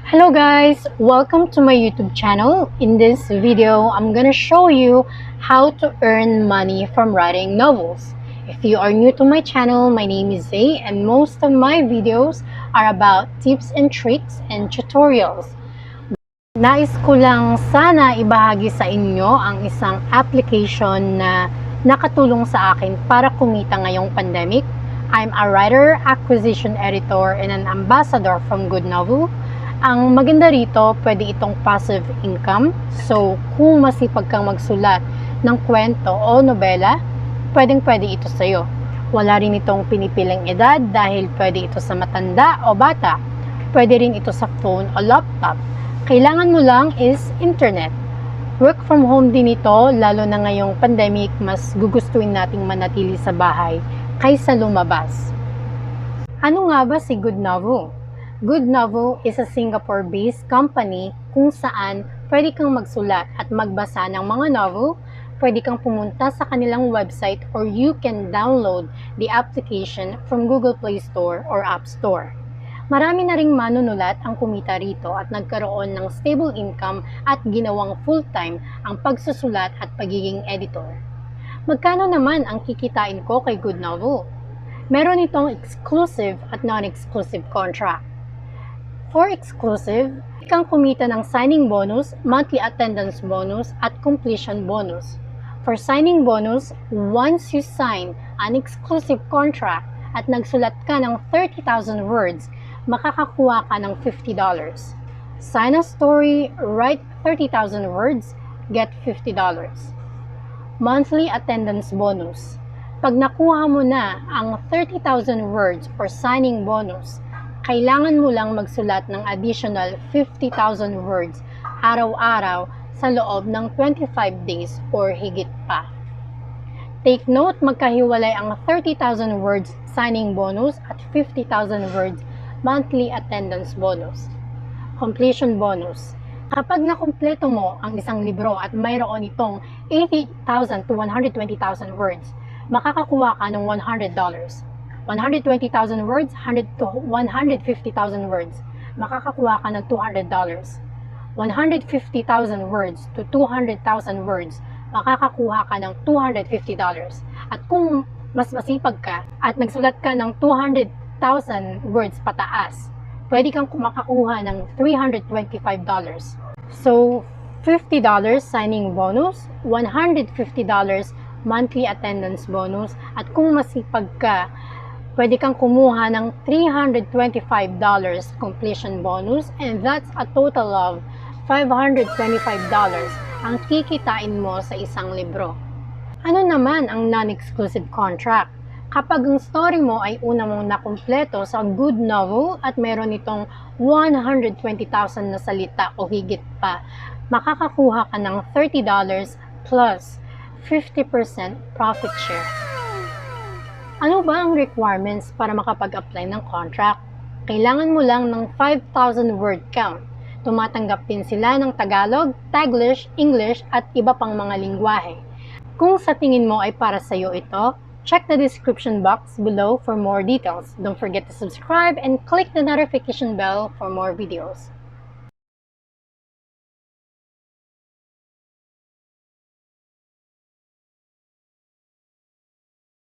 Hello guys, welcome to my YouTube channel. In this video, I'm gonna show you how to earn money from writing novels. If you are new to my channel, my name is Zay and most of my videos are about tips and tricks and tutorials. Nais ko lang sana ibahagi sa inyo ang isang application na nakatulong sa akin para kumita ngayong pandemic. I'm a writer, acquisition editor, and an ambassador from Goodnovel. Ang maganda rito, pwede itong passive income. So, kung masipag kang magsulat ng kwento o nobela, pwedeng-pwede ito sa'yo. Wala rin itong pinipiling edad dahil pwede ito sa matanda o bata. Pwede rin ito sa phone o laptop. Kailangan mo lang is internet. Work from home din ito, lalo na ngayong pandemic, mas gugustuhin nating manatili sa bahay kaysa lumabas. Ano nga ba si Goodnovel? Goodnovel is a Singapore-based company kung saan pwede kang magsulat at magbasa ng mga novel, pwede kang pumunta sa kanilang website or you can download the application from Google Play Store or App Store. Marami na ring manunulat ang kumita rito at nagkaroon ng stable income at ginawang full-time ang pagsusulat at pagiging editor. Magkano naman ang kikitain ko kay Goodnovel? Meron itong exclusive at non-exclusive contract. For exclusive, kang kumita ng signing bonus, monthly attendance bonus, at completion bonus. For signing bonus, once you sign an exclusive contract at nagsulat ka ng 30,000 words, makakakuha ka ng $50. Sign a story, write 30,000 words, get $50. Monthly attendance bonus. Pag nakuha mo na ang 30,000 words or signing bonus, kailangan mo lang magsulat ng additional 50,000 words araw-araw sa loob ng 25 days or higit pa. Take note, magkahiwalay ang 30,000 words signing bonus at 50,000 words monthly attendance bonus. Completion bonus. Kapag nakumpleto mo ang isang libro at mayroon itong 80,000 to 120,000 words, makakakuha ka ng $100. 120,000 words, 100 to 150,000 words, makakakuha ka ng $200. 150,000 words to 200,000 words, makakakuha ka ng $250. At kung mas masipag ka at nagsulat ka ng 200,000 words pataas, pwede kang makakuha ng $325. So, $50 signing bonus, $150 monthly attendance bonus, at kung masipag ka, pwede kang kumuha ng $325 completion bonus, and that's a total of $525 ang kikitain mo sa isang libro. Ano naman ang non-exclusive contract? Kapag ang story mo ay una mong nakumpleto sa Goodnovel at meron itong 120,000 na salita o higit pa, makakakuha ka ng $30 plus 50% profit share. Ano ba ang requirements para makapag-apply ng contract? Kailangan mo lang ng 5,000 word count. Tumatanggap din sila ng Tagalog, Taglish, English at iba pang mga lingwahe. Kung sa tingin mo ay para sa iyo ito, check the description box below for more details. Don't forget to subscribe and click the notification bell for more videos.